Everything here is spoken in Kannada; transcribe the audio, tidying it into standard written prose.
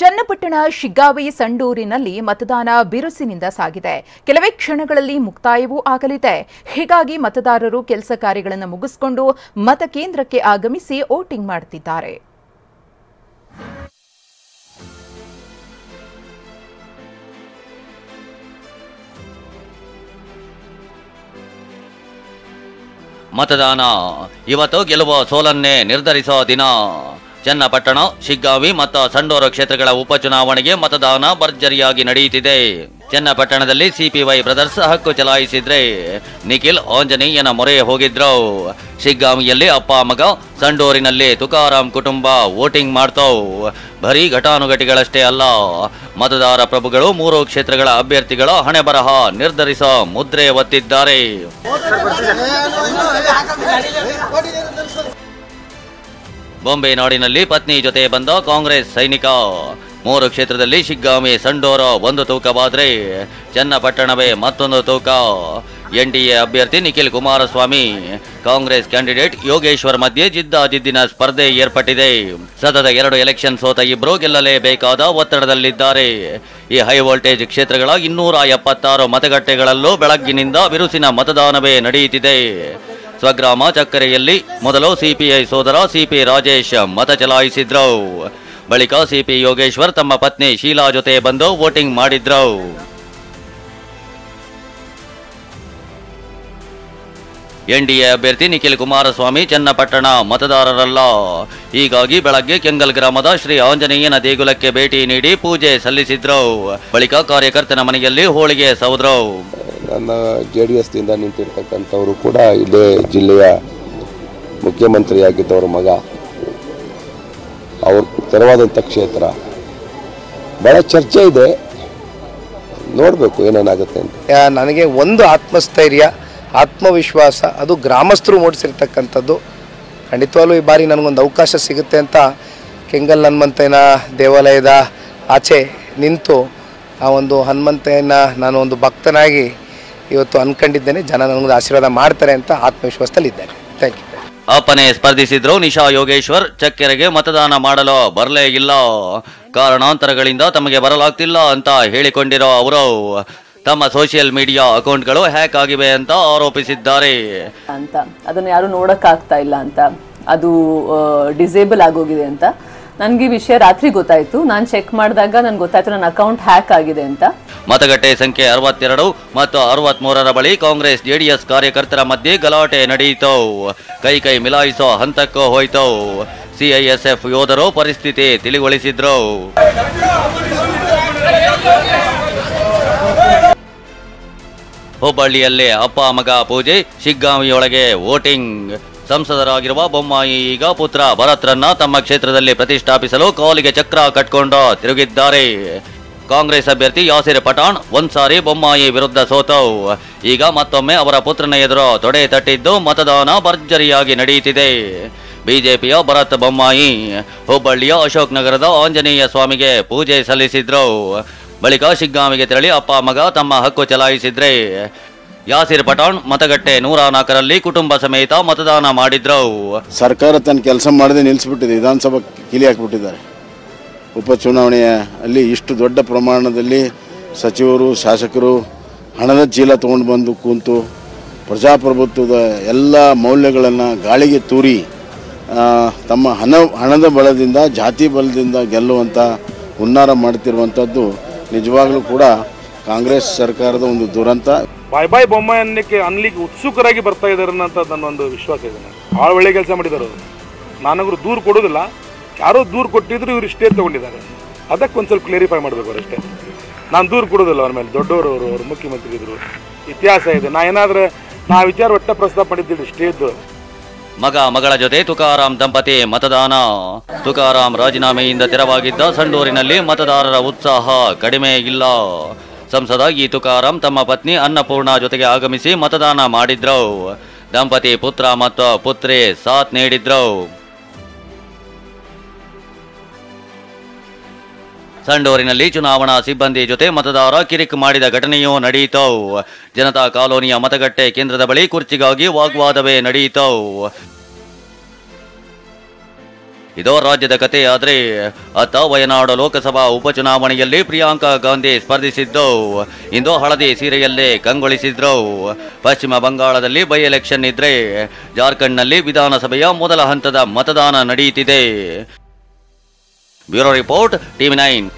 ಚನ್ನಪಟ್ಟಣ ಶಿಗ್ಗಾವಿ ಸಂಡೂರಿನಲ್ಲಿ ಮತದಾನ ಬಿರುಸಿನಿಂದ ಸಾಗಿದೆ. ಕೆಲವೇ ಕ್ಷಣಗಳಲ್ಲಿ ಮುಕ್ತಾಯವೂ ಆಗಲಿದೆ. ಹೀಗಾಗಿ ಮತದಾರರು ಕೆಲಸ ಕಾರ್ಯಗಳನ್ನು ಮುಗಿಸಿಕೊಂಡು ಮತಕೇಂದ್ರಕ್ಕೆ ಆಗಮಿಸಿ ವೋಟಿಂಗ್ ಮಾಡುತ್ತಿದ್ದಾರೆ. ಮತದಾನ ಇವತ್ತು ಗೆಲುವು ಸೋಲನ್ನೇ ನಿರ್ಧರಿಸೋ ದಿನ. ಚನ್ನಪಟ್ಟಣ, ಶಿಗ್ಗಾವಿ ಮತ್ತು ಸಂಡೂರು ಕ್ಷೇತ್ರಗಳ ಉಪಚುನಾವಣೆಗೆ ಮತದಾನ ಭರ್ಜರಿಯಾಗಿ ನಡೆಯುತ್ತಿದೆ. ಚನ್ನಪಟ್ಟಣದಲ್ಲಿ ಸಿಪಿವೈ ಬ್ರದರ್ಸ್ ಹಕ್ಕು ಚಲಾಯಿಸಿದ್ರೆ ನಿಖಿಲ್ ಆಂಜನೇಯನ ಮೊರೆ ಹೋಗಿದ್ರು. ಶಿಗ್ಗಾವಿಯಲ್ಲಿ ಅಪ್ಪ ಮಗ, ಸಂಡೂರಿನಲ್ಲಿ ತುಕಾರಾಂ ಕುಟುಂಬ ವೋಟಿಂಗ್ ಮಾಡ್ತವು. ಬರೀ ಘಟಾನುಘಟಿಗಳಷ್ಟೇ ಅಲ್ಲ, ಮತದಾರ ಪ್ರಭುಗಳು ಮೂರು ಕ್ಷೇತ್ರಗಳ ಅಭ್ಯರ್ಥಿಗಳ ಹಣೆ ಬರಹ ನಿರ್ಧರಿಸೋ ಮುದ್ರೆ ಒತ್ತಿದ್ದಾರೆ. ಬಾಂಬೆ ನಾಡಿನಲ್ಲಿ ಪತ್ನಿ ಜೊತೆ ಬಂದ ಕಾಂಗ್ರೆಸ್ ಸೈನಿಕ. ಮೂರು ಕ್ಷೇತ್ರದಲ್ಲಿ ಶಿಗ್ಗಾವಿ, ಸಂಡೂರು ಒಂದು ತೂಕವಾದ್ರೆ ಚನ್ನಪಟ್ಟಣವೇ ಮತ್ತೊಂದು ತೂಕ. ಎನ್ಡಿಎ ಅಭ್ಯರ್ಥಿ ನಿಖಿಲ್ ಕುಮಾರಸ್ವಾಮಿ, ಕಾಂಗ್ರೆಸ್ ಕ್ಯಾಂಡಿಡೇಟ್ ಯೋಗೇಶ್ವರ್ ಮಧ್ಯೆ ಜಿದ್ದಾಜಿದ್ದಿನ ಸ್ಪರ್ಧೆ ಏರ್ಪಟ್ಟಿದೆ. ಸತತ 2 ಎಲೆಕ್ಷನ್ ಸೋತ ಇಬ್ರು ಗೆಲ್ಲಲೇಬೇಕಾದ ಒತ್ತಡದಲ್ಲಿದ್ದಾರೆ. ಈ ಹೈ ವೋಲ್ಟೇಜ್ ಕ್ಷೇತ್ರಗಳ 276 ಮತಗಟ್ಟೆಗಳಲ್ಲೂ ಬೆಳಗ್ಗಿನಿಂದ ಬಿರುಸಿನ ಮತದಾನವೇ ನಡೆಯುತ್ತಿದೆ. ಸ್ವಗ್ರಾಮ ಚಕ್ಕರೆಯಲ್ಲಿ ಮೊದಲು ಸಿಪಿಐ ಸೋದರ ಸಿಪಿ ರಾಜೇಶ್ ಮತ ಚಲಾಯಿಸಿದ್ರು. ಬಳಿಕ ಸಿಪಿ ಯೋಗೇಶ್ವರ್ ತಮ್ಮ ಪತ್ನಿ ಶೀಲಾ ಜೊತೆ ಬಂದು ವೋಟಿಂಗ್ ಮಾಡಿದ್ರು. ಎನ್ಡಿಎ ಅಭ್ಯರ್ಥಿ ನಿಖಿಲ್ ಕುಮಾರಸ್ವಾಮಿ ಚನ್ನಪಟ್ಟಣ ಮತದಾರರಲ್ಲ. ಹೀಗಾಗಿ ಬೆಳಗ್ಗೆ ಕೆಂಗಲ್ ಗ್ರಾಮದ ಶ್ರೀ ಆಂಜನೇಯನ ದೇಗುಲಕ್ಕೆ ಭೇಟಿ ನೀಡಿ ಪೂಜೆ ಸಲ್ಲಿಸಿದ್ರು. ಬಳಿಕ ಕಾರ್ಯಕರ್ತನ ಮನೆಯಲ್ಲಿ ಹೋಳಿಗೆ ಸೌದ್ರು. ನನ್ನ JDS ದಿಂದ ನಿಂತಿರ್ತಕ್ಕಂಥವರು ಕೂಡ ಇದೇ ಜಿಲ್ಲೆಯ ಮುಖ್ಯಮಂತ್ರಿಯಾಗಿದ್ದವ್ರ ಮಗ. ಅವ್ರ ತೆರವಾದಂಥ ಕ್ಷೇತ್ರ ಭಾಳ ಚರ್ಚೆ ಇದೆ, ನೋಡಬೇಕು ಏನೇನಾಗುತ್ತೆ ಅಂತ. ನನಗೆ ಒಂದು ಆತ್ಮಸ್ಥೈರ್ಯ, ಆತ್ಮವಿಶ್ವಾಸ, ಅದು ಗ್ರಾಮಸ್ಥರು ಮೂಡಿಸಿರ್ತಕ್ಕಂಥದ್ದು. ಖಂಡಿತವಾಗ್ಲೂ ಈ ಬಾರಿ ನನಗೊಂದು ಅವಕಾಶ ಸಿಗುತ್ತೆ ಅಂತ ಕೆಂಗಲ್ ಹನುಮಂತಯ್ಯನ ದೇವಾಲಯದ ಆಚೆ ನಿಂತು ಆ ಒಂದು ಹನುಮಂತಯ್ಯನ ನಾನು ಒಂದು ಭಕ್ತನಾಗಿ ಇವತ್ತು ಅನ್ಕೊಂಡಿದ್ದೇನೆ. ಜನ ನನಗೊಂದು ಆಶೀರ್ವಾದ ಮಾಡ್ತಾರೆ ಅಂತ ಆತ್ಮವಿಶ್ವಾಸದಲ್ಲಿದ್ದೇನೆ. Thank you. ಅಪ್ಪನೇ ಸ್ಪರ್ಧಿಸಿದ್ರು ನಿಶಾ ಯೋಗೇಶ್ವರ್ ಚಕ್ಕೆರೆಗೆ ಮತದಾನ ಮಾಡಲು ಬರಲೇ ಇಲ್ಲ. ಕಾರಣಾಂತರಗಳಿಂದ ತಮಗೆ ಬರಲಾಗ್ತಿಲ್ಲ ಅಂತ ಹೇಳಿಕೊಂಡಿರೋ ಅವರು ತಮ್ಮ ಸೋಷಿಯಲ್ ಮೀಡಿಯಾ ಅಕೌಂಟ್ಗಳು ಹ್ಯಾಕ್ ಆಗಿವೆ ಅಂತ ಆರೋಪಿಸಿದ್ದಾರೆ. ಅಂತ ಅದನ್ನು ಯಾರು ನೋಡಕ್ಕಾಗ್ತಾ ಇಲ್ಲ ಅಂತ, ಅದು ಡಿಸೇಬಲ್ ಆಗೋಗಿದೆ ಅಂತ ನನಗೆ ವಿಷಯ ರಾತ್ರಿ ಗೊತ್ತಾಯಿತು. ನಾನು ಚೆಕ್ ಮಾಡಿದಾಗ ನನಗೆ ಗೊತ್ತಾಯ್ತು ನನ್ನ ಅಕೌಂಟ್ ಹ್ಯಾಕ್ ಆಗಿದೆ ಅಂತ. ಮತಗಟ್ಟೆ ಸಂಖ್ಯೆ 62 ಮತ್ತು 63ರ ಬಳಿ ಕಾಂಗ್ರೆಸ್ JDS ಕಾರ್ಯಕರ್ತರ ಮಧ್ಯೆ ಗಲಾಟೆ ನಡೆಯಿತು. ಕೈ ಮಿಲಾಯಿಸೋ ಹಂತಕ್ಕೂ ಹೋಯ್ತು. CISF ಯೋಧರು ಪರಿಸ್ಥಿತಿ ತಿಳಿಗೊಳಿಸಿದ್ರು. ಹುಬ್ಬಳ್ಳಿಯಲ್ಲೇ ಅಪ್ಪ ಮಗ ಪೂಜೆ, ಶಿಗ್ಗಾವಿಯೊಳಗೆ ವೋಟಿಂಗ್. ಸಂಸದರಾಗಿರುವ ಬೊಮ್ಮಾಯಿ ಈಗ ಪುತ್ರ ಭರತ್ರನ್ನ ತಮ್ಮ ಕ್ಷೇತ್ರದಲ್ಲಿ ಪ್ರತಿಷ್ಠಾಪಿಸಲು ಕಾಲಿಗೆ ಚಕ್ರ ಕಟ್ಕೊಂಡು ತಿರುಗಿದ್ದಾರೆ. ಕಾಂಗ್ರೆಸ್ ಅಭ್ಯರ್ಥಿ ಯಾಸಿರ್ ಪಠಾಣ್ ಒಂದ್ಸಾರಿ ಬೊಮ್ಮಾಯಿ ವಿರುದ್ಧ ಸೋತವು. ಈಗ ಮತ್ತೊಮ್ಮೆ ಅವರ ಪುತ್ರನ ಎದುರು ತೊಡೆ ತಟ್ಟಿದ್ದು ಮತದಾನ ಭರ್ಜರಿಯಾಗಿ ನಡೆಯುತ್ತಿದೆ. ಬಿಜೆಪಿಯ ಭರತ್ ಬೊಮ್ಮಾಯಿ ಹುಬ್ಬಳ್ಳಿಯ ಅಶೋಕ್ ನಗರದ ಆಂಜನೇಯ ಸ್ವಾಮಿಗೆ ಪೂಜೆ ಸಲ್ಲಿಸಿದ್ರು. ಬಳಿಕ ಶಿಗ್ಗಾವಿಗೆ ತೆರಳಿ ಅಪ್ಪ ಮಗ ತಮ್ಮ ಹಕ್ಕು ಚಲಾಯಿಸಿದ್ರೆ ಯಾಸಿರ್ ಪಠಾಣ್ ಮತಗಟ್ಟೆ 104ರಲ್ಲಿ ಕುಟುಂಬ ಸಮೇತ ಮತದಾನ ಮಾಡಿದ್ರು. ಸರ್ಕಾರ ತನ್ನ ಕೆಲಸ ಮಾಡದೆ ನಿಲ್ಲಿಸ್ಬಿಟ್ಟಿದೆ. ವಿಧಾನಸಭಾ ಕೀಲಿ ಹಾಕಿಬಿಟ್ಟಿದ್ದಾರೆ. ಉಪಚುನಾವಣೆಯ ಅಲ್ಲಿ ಇಷ್ಟು ದೊಡ್ಡ ಪ್ರಮಾಣದಲ್ಲಿ ಸಚಿವರು, ಶಾಸಕರು ಹಣದ ಚೀಲ ತೊಗೊಂಡು ಬಂದು ಕೂತು ಪ್ರಜಾಪ್ರಭುತ್ವದ ಎಲ್ಲ ಮೌಲ್ಯಗಳನ್ನು ಗಾಳಿಗೆ ತೂರಿ ತಮ್ಮ ಹಣದ ಬಲದಿಂದ, ಜಾತಿ ಬಲದಿಂದ ಗೆಲ್ಲುವಂಥ ಹುನ್ನಾರ ಮಾಡ್ತಿರುವಂಥದ್ದು ನಿಜವಾಗ್ಲೂ ಕೂಡ ಕಾಂಗ್ರೆಸ್ ಸರ್ಕಾರದ ಒಂದು ದುರಂತ. ಬಾಯ್ ಬಾಯ್ ಬೊಮ್ಮಾಯಿ ಅನ್ಲಿಕ್ಕೆ ಉತ್ಸುಕರಾಗಿ ಬರ್ತಾ ಇದ್ದಾರೆ ಅಂತ ನನ್ನೊಂದು ವಿಶ್ವಾಸ ಇದೆ. ಭಾಳ ಒಳ್ಳೆ ಕೆಲಸ ಮಾಡಿದ್ದಾರೆ. ನಾನವರು ದೂರು ಕೊಡೋದಿಲ್ಲ, ಯಾರೋ ದೂರು ಕೊಟ್ಟಿದ್ರು ಇವರು ಇಷ್ಟೇ ತಗೊಂಡಿದ್ದಾರೆ. ಅದಕ್ಕೆ ಒಂದು ಸ್ವಲ್ಪ ಕ್ಲಿಯರಿಫೈ ಮಾಡಬೇಕು ಅವರಷ್ಟೇ. ನಾನು ದೂರು ಕೊಡೋದಿಲ್ಲ ಅವ್ರ ಮೇಲೆ. ದೊಡ್ಡವರು ಅವರು ಮುಖ್ಯಮಂತ್ರಿ ಇದ್ರು, ಇತಿಹಾಸ ಇದೆ. ನಾ ವಿಚಾರ ಒಟ್ಟ ಪ್ರಸ್ತಾಪ ಮಾಡಿದ್ದಿಲ್ಲ ಇಷ್ಟೇ ಇದ್ದು. ಮಗ ಮಗಳ ಜೊತೆ ತುಕಾರಾಂ ದಂಪತಿ ಮತದಾನ. ತುಕಾರಾಂ ರಾಜೀನಾಮೆಯಿಂದ ತೆರವಾಗಿದ್ದ ಸಂಡೂರಿನಲ್ಲಿ ಮತದಾರರ ಉತ್ಸಾಹ ಕಡಿಮೆ ಇಲ್ಲ. ಸಂಸದ ಇ ತುಕಾರಾಂ ತಮ್ಮ ಪತ್ನಿ ಅನ್ನಪೂರ್ಣ ಜೊತೆಗೆ ಆಗಮಿಸಿ ಮತದಾನ ಮಾಡಿದ್ರು. ದಂಪತಿ ಪುತ್ರ ಮತ್ತು ಪುತ್ರಿ ಸಾಥ್ ನೀಡಿದ್ರು. ಸಂಡೂರಿನಲ್ಲಿ ಚುನಾವಣಾ ಸಿಬ್ಬಂದಿ ಜೊತೆ ಮತದಾರ ಕಿರಿಕ್ ಮಾಡಿದ ಘಟನೆಯೂ ನಡೆಯಿತು. ಜನತಾ ಕಾಲೋನಿಯ ಮತಗಟ್ಟೆ ಕೇಂದ್ರದ ಬಳಿ ಕುರ್ಚಿಗಾಗಿ ವಾಗ್ವಾದವೇ ನಡೆಯಿತು. ಇದು ರಾಜ್ಯದ ಕತೆ. ಆದರೆ ಅತ್ತ ವಯನಾಡು ಲೋಕಸಭಾ ಉಪಚುನಾವಣೆಯಲ್ಲಿ ಪ್ರಿಯಾಂಕಾ ಗಾಂಧಿ ಸ್ಪರ್ಧಿಸಿದ್ದು ಇಂದು ಹಳದಿ ಸೀರೆಯಲ್ಲೇ ಕಂಗೊಳಿಸಿದ್ರು. ಪಶ್ಚಿಮ ಬಂಗಾಳದಲ್ಲಿ ಬೈ ಎಲೆಕ್ಷನ್ ಇದ್ರೆ ಜಾರ್ಖಂಡ್ನಲ್ಲಿ ವಿಧಾನಸಭೆಯ ಮೊದಲ ಹಂತದ ಮತದಾನ ನಡೆಯುತ್ತಿದೆ. Bureau report, TV9.